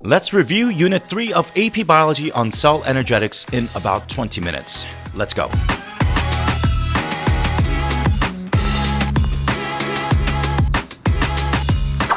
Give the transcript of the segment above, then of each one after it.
Let's review Unit 3 of AP Biology on cell energetics in about 20 minutes. Let's go.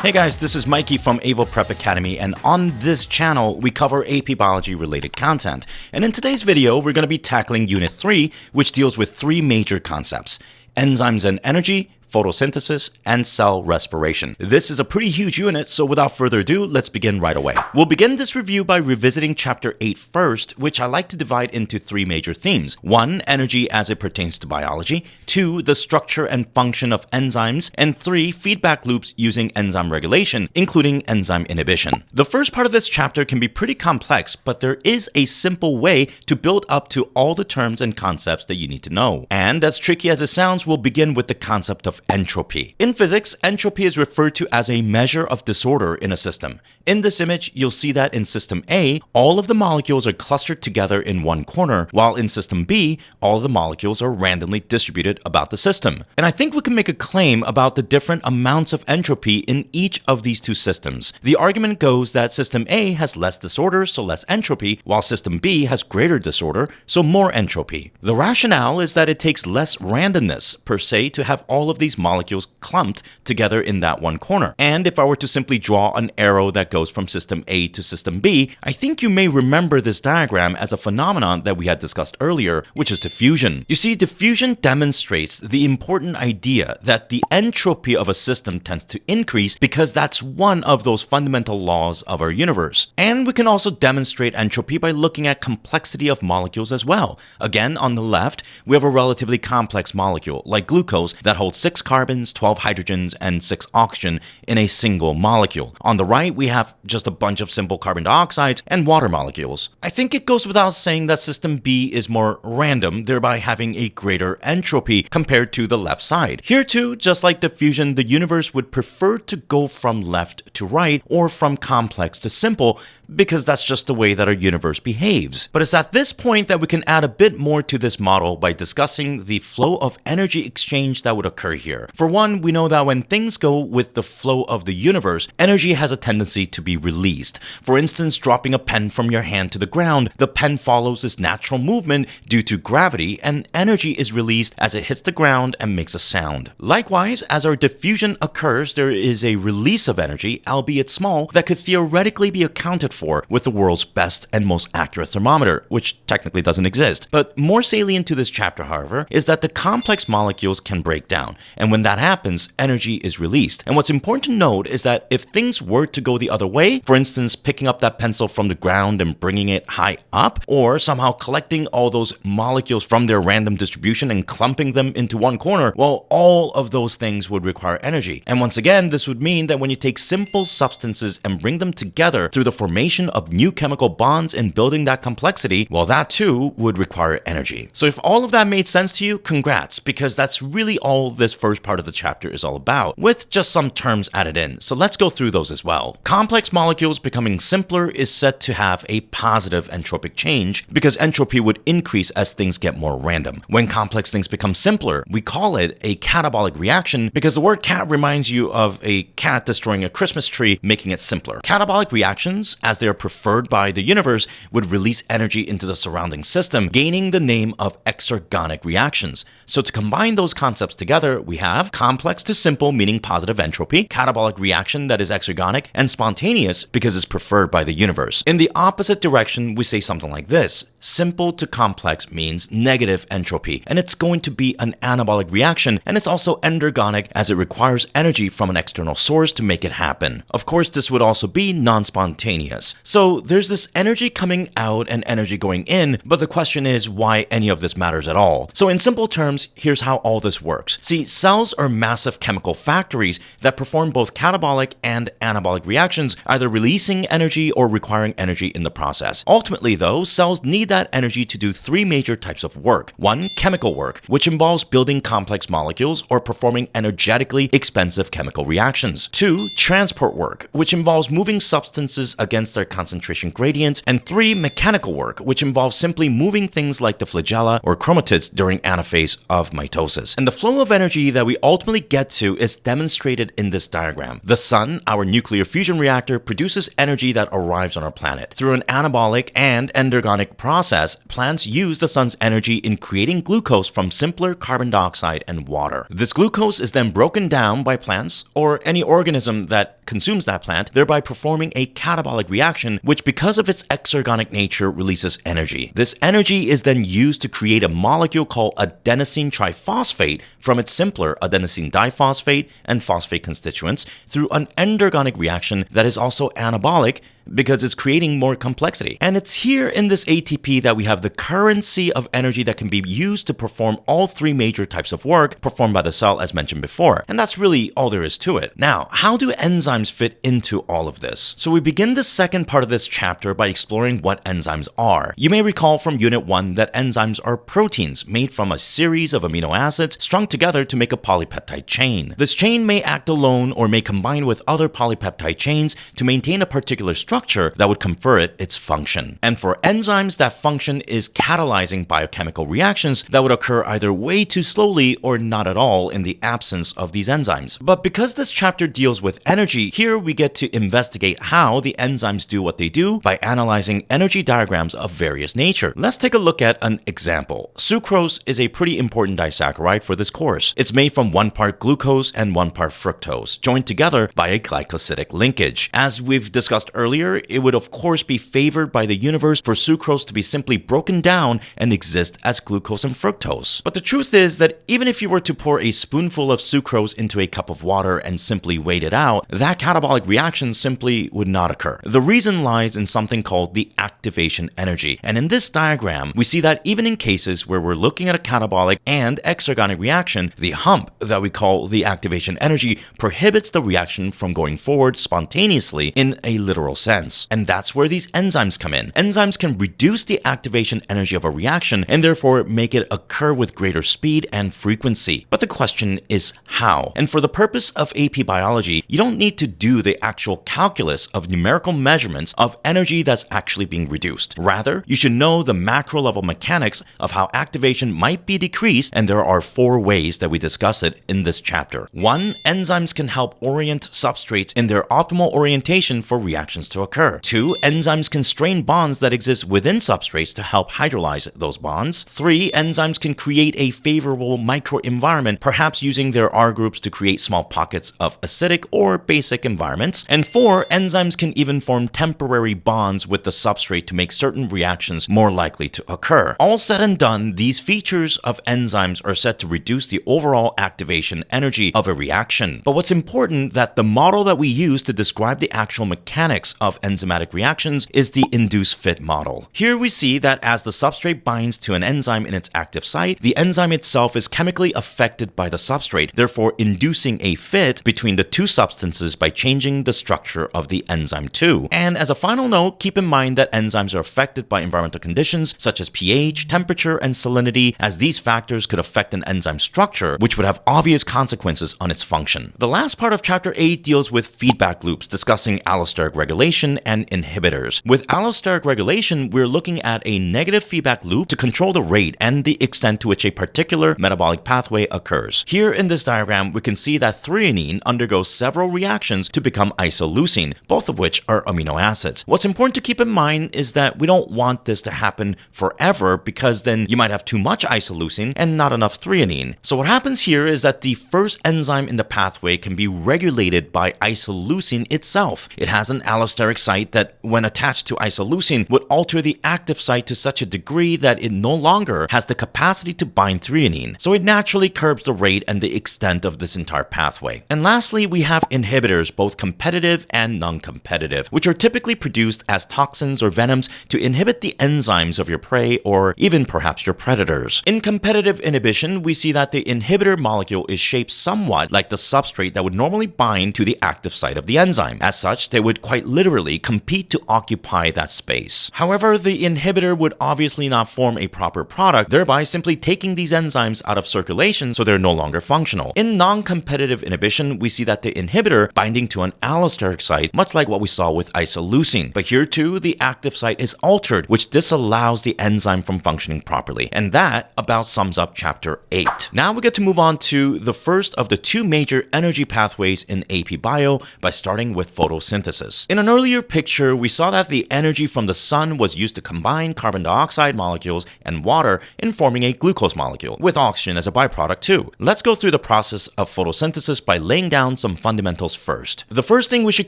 Hey guys, this is Mikey from Avo Prep Academy, and on this channel, we cover AP Biology related content. And in today's video, we're going to be tackling Unit 3, which deals with three major concepts: enzymes and energy, photosynthesis, and cell respiration. This is a pretty huge unit, so without further ado, let's begin right away. We'll begin this review by revisiting Chapter 8 first, which I like to divide into three major themes. 1. Energy as it pertains to biology. 2. The structure and function of enzymes. And 3. Feedback loops using enzyme regulation, including enzyme inhibition. The first part of this chapter can be pretty complex, but there is a simple way to build up to all the terms and concepts that you need to know. And as tricky as it sounds, we'll begin with the concept of entropy. In physics, entropy is referred to as a measure of disorder in a system. In this image, you'll see that in System A, all of the molecules are clustered together in one corner, while in System B, all of the molecules are randomly distributed about the system. And I think we can make a claim about the different amounts of entropy in each of these two systems. The argument goes that System A has less disorder, so less entropy, while System B has greater disorder, so more entropy. The rationale is that it takes less randomness, per se, to have all of these molecules clumped together in that one corner. And if I were to simply draw an arrow that goes from System A to System B, I think you may remember this diagram as a phenomenon that we had discussed earlier, which is diffusion. You see, diffusion demonstrates the important idea that the entropy of a system tends to increase because that's one of those fundamental laws of our universe. And we can also demonstrate entropy by looking at complexity of molecules as well. Again, on the left, we have a relatively complex molecule, like glucose, that holds 6 carbons, 12 hydrogens, and 6 oxygen in a single molecule. On the right, we have just a bunch of simple carbon dioxides and water molecules. I think it goes without saying that System B is more random, thereby having a greater entropy compared to the left side. Here too, just like diffusion, the universe would prefer to go from left to right or from complex to simple, because that's just the way that our universe behaves. But it's at this point that we can add a bit more to this model by discussing the flow of energy exchange that would occur here. For one, we know that when things go with the flow of the universe, energy has a tendency to be released. For instance, dropping a pen from your hand to the ground, the pen follows its natural movement due to gravity, and energy is released as it hits the ground and makes a sound. Likewise, as our diffusion occurs, there is a release of energy, albeit small, that could theoretically be accounted for with the world's best and most accurate thermometer, which technically doesn't exist. But more salient to this chapter, however, is that the complex molecules can break down, and when that happens, energy is released. And what's important to note is that if things were to go the other way, for instance, picking up that pencil from the ground and bringing it high up, or somehow collecting all those molecules from their random distribution and clumping them into one corner, well, all of those things would require energy. And once again, this would mean that when you take simple substances and bring them together through the formation of new chemical bonds and building that complexity, well, that too would require energy. So if all of that made sense to you, congrats, because that's really all this first part of the chapter is all about, with just some terms added in. So let's go through those as well. Complex molecules becoming simpler is said to have a positive entropic change because entropy would increase as things get more random. When complex things become simpler, we call it a catabolic reaction because the word cat reminds you of a cat destroying a Christmas tree, making it simpler. Catabolic reactions, as they are preferred by the universe, would release energy into the surrounding system, gaining the name of exergonic reactions. So to combine those concepts together, we have complex to simple, meaning positive entropy, catabolic reaction that is exergonic, and spontaneous because it's preferred by the universe. In the opposite direction, we say something like this: simple to complex means negative entropy, and it's going to be an anabolic reaction, and it's also endergonic as it requires energy from an external source to make it happen. Of course, this would also be non-spontaneous. So there's this energy coming out and energy going in, but the question is why any of this matters at all. So in simple terms, here's how all this works. See, cells are massive chemical factories that perform both catabolic and anabolic reactions, either releasing energy or requiring energy in the process. Ultimately, though, cells need that energy to do three major types of work. 1. Chemical work, which involves building complex molecules or performing energetically expensive chemical reactions. 2. Transport work, which involves moving substances against their concentration gradient. And 3. Mechanical work, which involves simply moving things like the flagella or chromatids during anaphase of mitosis. And the flow of energy ATP that we ultimately get to is demonstrated in this diagram. The sun, our nuclear fusion reactor, produces energy that arrives on our planet. Through an anabolic and endergonic process, plants use the sun's energy in creating glucose from simpler carbon dioxide and water. This glucose is then broken down by plants or any organism that consumes that plant, thereby performing a catabolic reaction, which because of its exergonic nature releases energy. This energy is then used to create a molecule called adenosine triphosphate from its simpler adenosine diphosphate and phosphate constituents through an endergonic reaction that is also anabolic because it's creating more complexity. And it's here in this ATP that we have the currency of energy that can be used to perform all three major types of work performed by the cell as mentioned before. And that's really all there is to it. Now, how do enzymes fit into all of this? So we begin the second part of this chapter by exploring what enzymes are. You may recall from Unit 1 that enzymes are proteins made from a series of amino acids strung together to make a polypeptide chain. This chain may act alone or may combine with other polypeptide chains to maintain a particular structure that would confer it its function. And for enzymes, that function is catalyzing biochemical reactions that would occur either way too slowly or not at all in the absence of these enzymes. But because this chapter deals with energy, here we get to investigate how the enzymes do what they do by analyzing energy diagrams of various nature. Let's take a look at an example. Sucrose is a pretty important disaccharide for this course. It's made from 1 part glucose and 1 part fructose, joined together by a glycosidic linkage. As we've discussed earlier, it would of course be favored by the universe for sucrose to be simply broken down and exist as glucose and fructose. But the truth is that even if you were to pour a spoonful of sucrose into a cup of water and simply wait it out, that catabolic reaction simply would not occur. The reason lies in something called the activation energy. And in this diagram, we see that even in cases where we're looking at a catabolic and exergonic reaction, the hump that we call the activation energy prohibits the reaction from going forward spontaneously in a literal sense. And that's where these enzymes come in. Enzymes can reduce the activation energy of a reaction and therefore make it occur with greater speed and frequency. But the question is how? And for the purpose of AP biology, you don't need to do the actual calculus of numerical measurements of energy that's actually being reduced. Rather, you should know the macro level mechanics of how activation might be decreased, and there are 4 ways that we discuss it in this chapter. 1. Enzymes can help orient substrates in their optimal orientation for reactions to occur. 2. Enzymes can strain bonds that exist within substrates to help hydrolyze those bonds. 3. Enzymes can create a favorable microenvironment, perhaps using their R groups to create small pockets of acidic or basic environments. And 4. Enzymes can even form temporary bonds with the substrate to make certain reactions more likely to occur. All said and done, these features of enzymes are set to reduce the overall activation energy of a reaction. But what's important that the model that we use to describe the actual mechanics of enzymatic reactions is the induced fit model. Here we see that as the substrate binds to an enzyme in its active site, the enzyme itself is chemically affected by the substrate, therefore inducing a fit between the two substances by changing the structure of the enzyme too. And as a final note, keep in mind that enzymes are affected by environmental conditions such as pH, temperature, and salinity, as these factors could affect an enzyme structure, which would have obvious consequences on its function. The last part of chapter 8 deals with feedback loops, discussing allosteric regulation and inhibitors. With allosteric regulation, we're looking at a negative feedback loop to control the rate and the extent to which a particular metabolic pathway occurs. Here in this diagram, we can see that threonine undergoes several reactions to become isoleucine, both of which are amino acids. What's important to keep in mind is that we don't want this to happen forever, because then you might have too much isoleucine and not enough threonine. So what happens here is that the first enzyme in the pathway can be regulated by isoleucine itself. It has an allosteric site that, when attached to isoleucine, would alter the active site to such a degree that it no longer has the capacity to bind threonine. So it naturally curbs the rate and the extent of this entire pathway. And lastly, we have inhibitors, both competitive and non-competitive, which are typically produced as toxins or venoms to inhibit the enzymes of your prey or even perhaps your predators. In competitive inhibition, we see that the inhibitor molecule is shaped somewhat like the substrate that would normally bind to the active site of the enzyme. As such, they would quite literally literally compete to occupy that space. However, the inhibitor would obviously not form a proper product, thereby simply taking these enzymes out of circulation so they're no longer functional. In non-competitive inhibition, we see that the inhibitor binding to an allosteric site, much like what we saw with isoleucine. But here too, the active site is altered, which disallows the enzyme from functioning properly. And that about sums up chapter 8. Now we get to move on to the first of the two major energy pathways in AP Bio by starting with photosynthesis. In an earlier picture, we saw that the energy from the sun was used to combine carbon dioxide molecules and water in forming a glucose molecule, with oxygen as a byproduct too. Let's go through the process of photosynthesis by laying down some fundamentals first. The first thing we should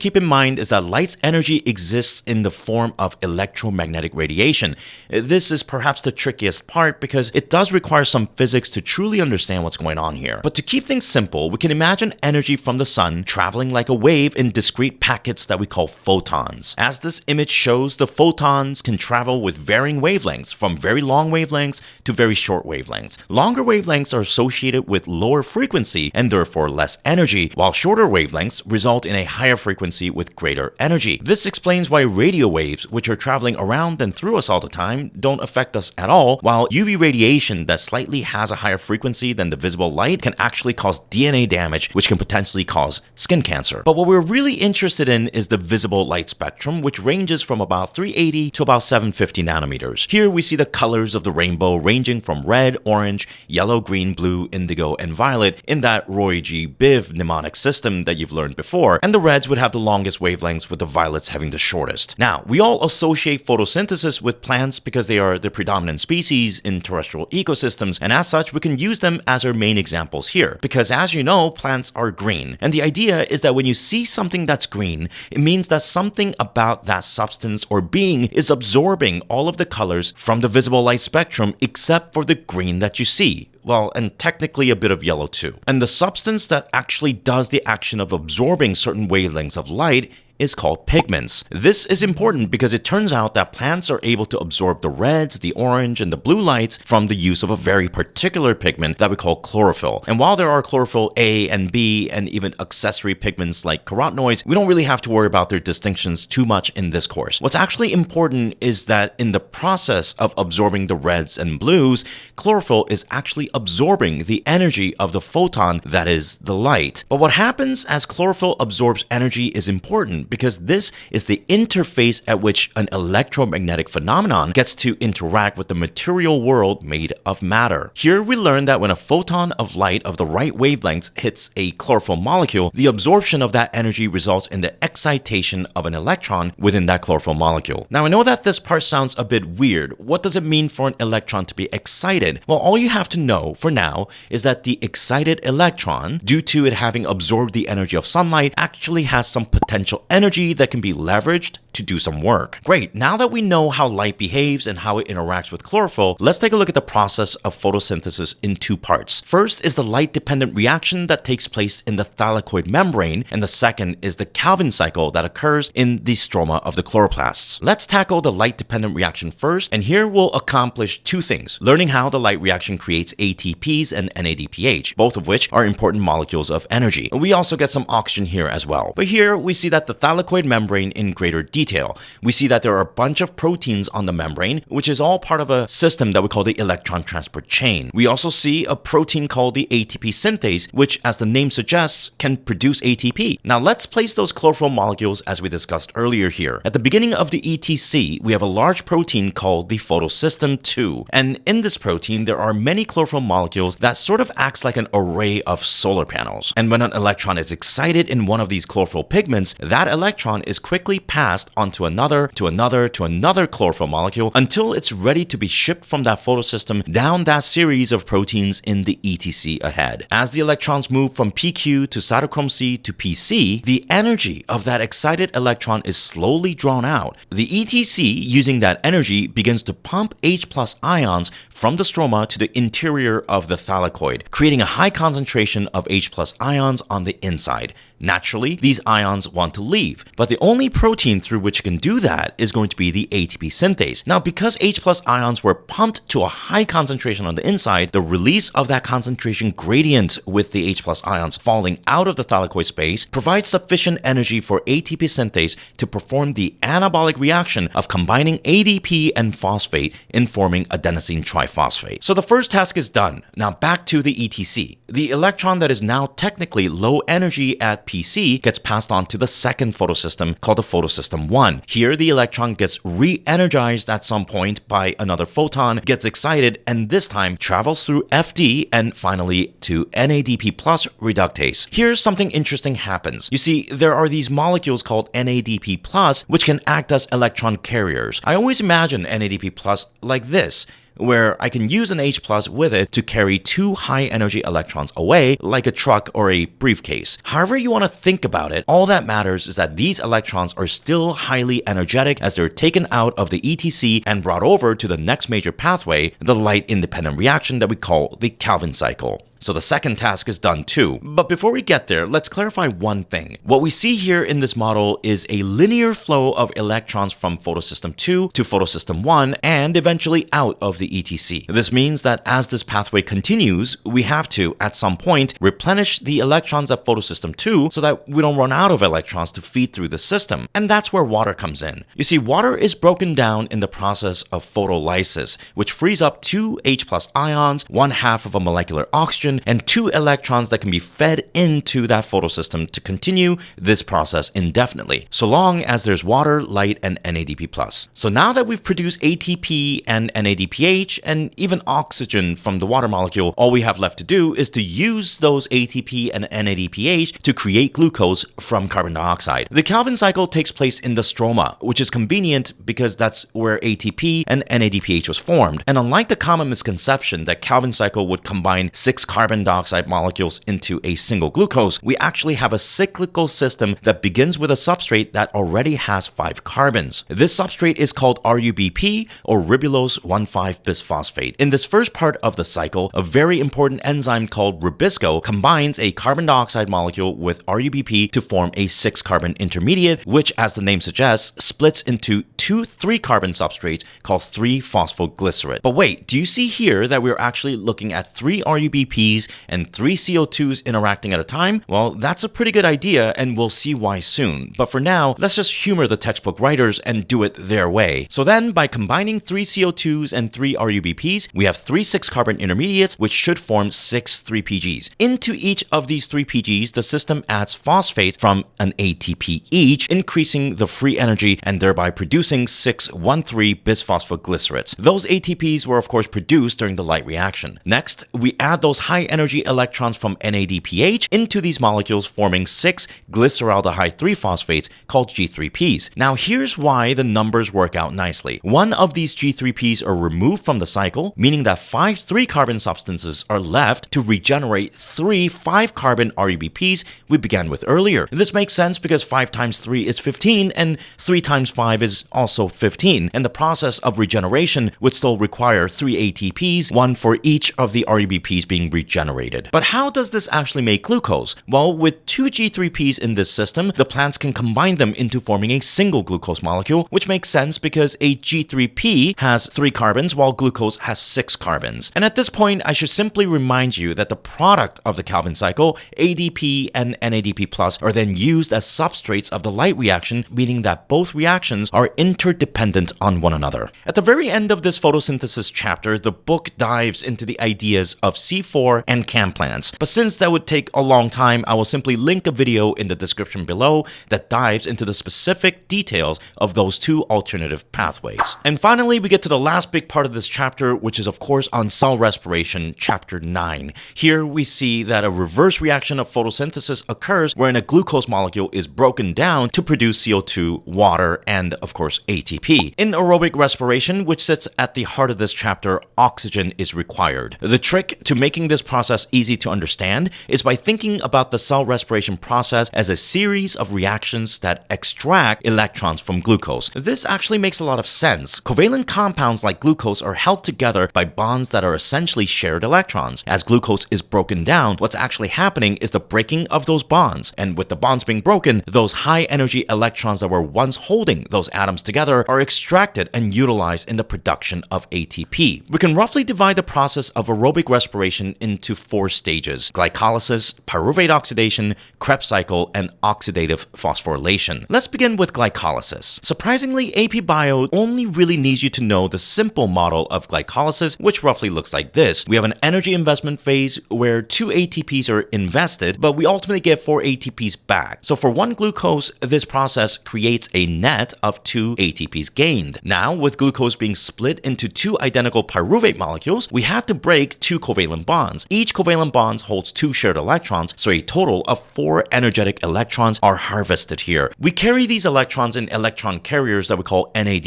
keep in mind is that light's energy exists in the form of electromagnetic radiation. This is perhaps the trickiest part because it does require some physics to truly understand what's going on here. But to keep things simple, we can imagine energy from the sun traveling like a wave in discrete packets that we call photons. As this image shows, the photons can travel with varying wavelengths, from very long wavelengths to very short wavelengths. Longer wavelengths are associated with lower frequency and therefore less energy, while shorter wavelengths result in a higher frequency with greater energy. This explains why radio waves, which are traveling around and through us all the time, don't affect us at all, while UV radiation that slightly has a higher frequency than the visible light can actually cause DNA damage, which can potentially cause skin cancer. But what we're really interested in is the visible light spectrum, which ranges from about 380 to about 750 nanometers. Here we see the colors of the rainbow ranging from red, orange, yellow, green, blue, indigo, and violet in that Roy G. Biv mnemonic system that you've learned before, and the reds would have the longest wavelengths with the violets having the shortest. Now, we all associate photosynthesis with plants because they are the predominant species in terrestrial ecosystems, and as such, we can use them as our main examples here. Because as you know, plants are green, and the idea is that when you see something that's green, it means that something about that substance or being is absorbing all of the colors from the visible light spectrum except for the green that you see. Well, and technically a bit of yellow too. And the substance that actually does the action of absorbing certain wavelengths of light is called pigments. This is important because it turns out that plants are able to absorb the reds, the orange, and the blue lights from the use of a very particular pigment that we call chlorophyll. And while there are chlorophyll A and B and even accessory pigments like carotenoids, we don't really have to worry about their distinctions too much in this course. What's actually important is that in the process of absorbing the reds and blues, chlorophyll is actually absorbing the energy of the photon that is the light. But what happens as chlorophyll absorbs energy is important because this is the interface at which an electromagnetic phenomenon gets to interact with the material world made of matter. Here we learn that when a photon of light of the right wavelengths hits a chlorophyll molecule, the absorption of that energy results in the excitation of an electron within that chlorophyll molecule. Now I know that this part sounds a bit weird. What does it mean for an electron to be excited? Well, all you have to know for now is that the excited electron, due to it having absorbed the energy of sunlight, actually has some potential energy that can be leveraged to do some work. Great, now that we know how light behaves and how it interacts with chlorophyll, let's take a look at the process of photosynthesis in two parts. First is the light-dependent reaction that takes place in the thylakoid membrane, and the second is the Calvin cycle that occurs in the stroma of the chloroplasts. Let's tackle the light-dependent reaction first, and here we'll accomplish two things: learning how the light reaction creates ATPs and NADPH, both of which are important molecules of energy. And we also get some oxygen here as well. But here we see that the thylakoid membrane in greater detail. We see that there are a bunch of proteins on the membrane, which is all part of a system that we call the electron transport chain. We also see a protein called the ATP synthase, which, as the name suggests, can produce ATP. Now let's place those chlorophyll molecules as we discussed earlier here. At the beginning of the ETC, we have a large protein called the photosystem 2. And in this protein, there are many chlorophyll molecules that sort of acts like an array of solar panels. And when an electron is excited in one of these chlorophyll pigments, that electron is quickly passed onto another, to another, to another chlorophyll molecule until it's ready to be shipped from that photosystem down that series of proteins in the ETC ahead. As the electrons move from PQ to cytochrome C to PC, the energy of that excited electron is slowly drawn out. The ETC, using that energy, begins to pump H+ ions from the stroma to the interior of the thylakoid, creating a high concentration of H+ ions on the inside. Naturally, these ions want to leave, but the only protein through which it can do that is going to be the ATP synthase. Now, because H+ ions were pumped to a high concentration on the inside, the release of that concentration gradient with the H+ ions falling out of the thylakoid space provides sufficient energy for ATP synthase to perform the anabolic reaction of combining ADP and phosphate in forming adenosine triphosphate. So the first task is done. Now back to the ETC. The electron that is now technically low energy at PC gets passed on to the second photosystem called the photosystem 1. Here the electron gets re-energized at some point by another photon, gets excited, and this time travels through FD and finally to NADP+ reductase. Here's something interesting happens. You see, there are these molecules called NADP+, which can act as electron carriers. I always imagine NADP+ like this, where I can use an H+ with it to carry two high-energy electrons away, like a truck or a briefcase. However you want to think about it, all that matters is that these electrons are still highly energetic as they're taken out of the ETC and brought over to the next major pathway, the light-independent reaction that we call the Calvin cycle. So the second task is done too. But before we get there, let's clarify one thing. What we see here in this model is a linear flow of electrons from photosystem 2 to photosystem 1 and eventually out of the ETC. This means that as this pathway continues, we have to, at some point, replenish the electrons at photosystem 2 so that we don't run out of electrons to feed through the system. And that's where water comes in. You see, water is broken down in the process of photolysis, which frees up two H+ ions, 1/2 of a molecular oxygen, and two electrons that can be fed into that photosystem to continue this process indefinitely, so long as there's water, light, and NADP+. So now that we've produced ATP and NADPH and even oxygen from the water molecule, all we have left to do is to use those ATP and NADPH to create glucose from carbon dioxide. The Calvin cycle takes place in the stroma, which is convenient because that's where ATP and NADPH was formed. And unlike the common misconception that Calvin cycle would combine 6 carbon dioxide molecules into a single glucose, we actually have a cyclical system that begins with a substrate that already has 5 carbons. This substrate is called RUBP, or ribulose 1,5-bisphosphate. In this first part of the cycle, a very important enzyme called rubisco combines a carbon dioxide molecule with RUBP to form a 6-carbon intermediate, which, as the name suggests, splits into 2 3-carbon substrates called 3-phosphoglycerate. But wait, do you see here that we're actually looking at 3 RUBPs and 3 CO2s interacting at a time? Well, that's a pretty good idea, and we'll see why soon. But for now, let's just humor the textbook writers and do it their way. So then, by combining 3 CO2s and 3 RUBPs, we have 3 6-carbon intermediates, which should form 6 3PGs. Into each of these 3PGs, the system adds phosphate from an ATP each, increasing the free energy and thereby producing 6 1,3-bisphosphoglycerates. Those ATPs were, of course, produced during the light reaction. Next, we add those high-energy electrons from NADPH into these molecules, forming 6 glyceraldehyde 3-phosphates called G3Ps. Now, here's why the numbers work out nicely. One of these G3Ps are removed from the cycle, meaning that 5 3-carbon substances are left to regenerate 3 5-carbon RUBPs we began with earlier. This makes sense because 5 times 3 is 15, and 3 times 5 is also 15, and the process of regeneration would still require 3 ATPs, one for each of the RUBPs being regenerated. But how does this actually make glucose? Well, with 2 G3Ps in this system, the plants can combine them into forming a single glucose molecule, which makes sense because a G3P has 3 carbons while glucose has 6 carbons. And at this point, I should simply remind you that the product of the Calvin cycle, ADP and NADP+, are then used as substrates of the light reaction, meaning that both reactions are interdependent on one another. At the very end of this photosynthesis chapter, the book dives into the ideas of C4 and CAM plants. But since that would take a long time, I will simply link a video in the description below that dives into the specific details of those 2 alternative pathways. And finally, we get to the last big part of this chapter, which is of course on cell respiration, chapter 9. Here we see that a reverse reaction of photosynthesis occurs wherein a glucose molecule is broken down to produce CO2, water, and of course ATP. In aerobic respiration, which sits at the heart of this chapter, oxygen is required. The trick to making this this process easy to understand is by thinking about the cell respiration process as a series of reactions that extract electrons from glucose. This actually makes a lot of sense. Covalent compounds like glucose are held together by bonds that are essentially shared electrons. As glucose is broken down, what's actually happening is the breaking of those bonds. And with the bonds being broken, those high energy electrons that were once holding those atoms together are extracted and utilized in the production of ATP. We can roughly divide the process of aerobic respiration into 4 stages: glycolysis, pyruvate oxidation, Krebs cycle, and oxidative phosphorylation. Let's begin with glycolysis. Surprisingly, AP Bio only really needs you to know the simple model of glycolysis, which roughly looks like this. We have an energy investment phase where 2 ATPs are invested, but we ultimately get 4 ATPs back. So for 1 glucose, this process creates a net of 2 ATPs gained. Now, with glucose being split into 2 identical pyruvate molecules, we have to break 2 covalent bonds. Each covalent bond holds 2 shared electrons, so a total of 4 energetic electrons are harvested here. We carry these electrons in electron carriers that we call NAD+,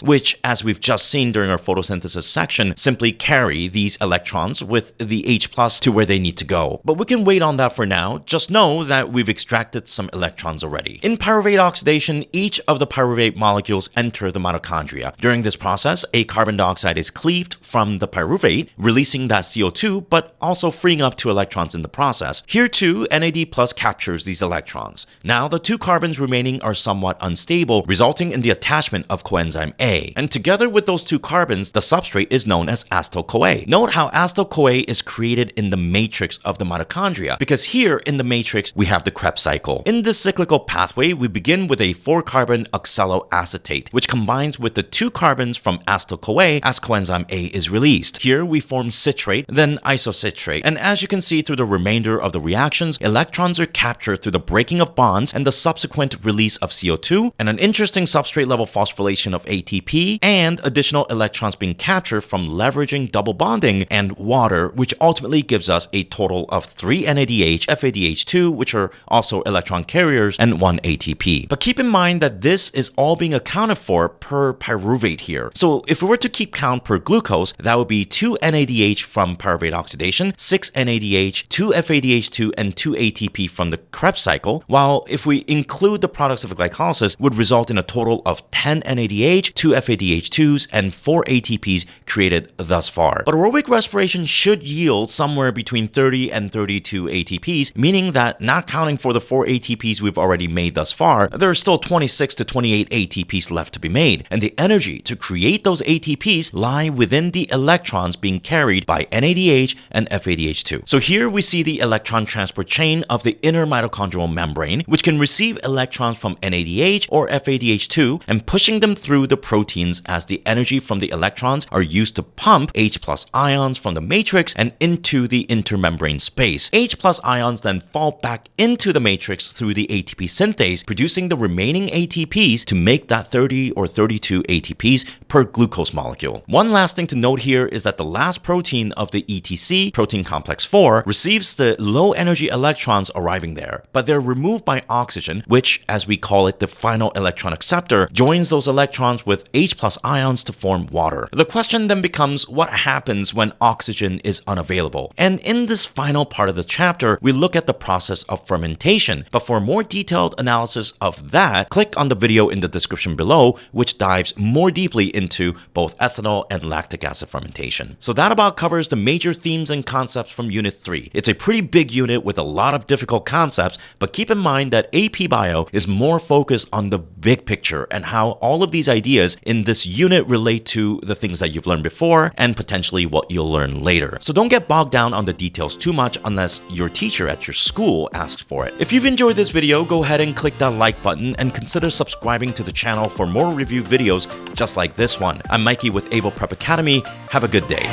which, as we've just seen during our photosynthesis section, simply carry these electrons with the H+ to where they need to go. But we can wait on that for now. Just know that we've extracted some electrons already. In pyruvate oxidation, each of the pyruvate molecules enter the mitochondria. During this process, a carbon dioxide is cleaved from the pyruvate, releasing that CO2, but also freeing up 2 electrons in the process. Here too, NAD+ captures these electrons. Now, the 2 carbons remaining are somewhat unstable, resulting in the attachment of coenzyme A. And together with those 2 carbons, the substrate is known as acetyl-CoA. Note how acetyl-CoA is created in the matrix of the mitochondria, because here in the matrix, we have the Krebs cycle. In this cyclical pathway, we begin with a 4-carbon oxaloacetate, which combines with the 2 carbons from acetyl-CoA as coenzyme A is released. Here we form citrate, then isocitrate. And as you can see through the remainder of the reactions, electrons are captured through the breaking of bonds and the subsequent release of CO2, and an interesting substrate level phosphorylation of ATP, and additional electrons being captured from leveraging double bonding and water, which ultimately gives us a total of 3 NADH, FADH2, which are also electron carriers, and 1 ATP. But keep in mind that this is all being accounted for per pyruvate here. So if we were to keep count per glucose, that would be 2 NADH from pyruvate oxidation, 6 NADH, 2 FADH2, and 2 ATP from the Krebs cycle, while if we include the products of glycolysis, would result in a total of 10 NADH, 2 FADH2s, and 4 ATPs created thus far. But aerobic respiration should yield somewhere between 30 and 32 ATPs, meaning that not counting for the 4 ATPs we've already made thus far, there are still 26 to 28 ATPs left to be made, and the energy to create those ATPs lie within the electrons being carried by NADH and FADH2. So here we see the electron transport chain of the inner mitochondrial membrane, which can receive electrons from NADH or FADH2 and pushing them through the proteins as the energy from the electrons are used to pump H+ ions from the matrix and into the intermembrane space. H+ ions then fall back into the matrix through the ATP synthase, producing the remaining ATPs to make that 30 or 32 ATPs per glucose molecule. One last thing to note here is that the last protein of the ETC, protein complex 4, receives the low energy electrons arriving there, but they're removed by oxygen, which, as we call it, the final electron acceptor, joins those electrons with H+ ions to form water. The question then becomes, what happens when oxygen is unavailable? And in this final part of the chapter, we look at the process of fermentation. But for a more detailed analysis of that, click on the video in the description below, which dives more deeply into both ethanol and lactic acid fermentation. So that about covers the major themes and concepts from Unit 3. It's a pretty big unit with a lot of difficult concepts, but keep in mind that AP Bio is more focused on the big picture and how all of these ideas in this unit relate to the things that you've learned before and potentially what you'll learn later. So don't get bogged down on the details too much unless your teacher at your school asks for it. If you've enjoyed this video, go ahead and click that like button and consider subscribing to the channel for more review videos just like this one. I'm Mikey with Avo Prep Academy. Have a good day.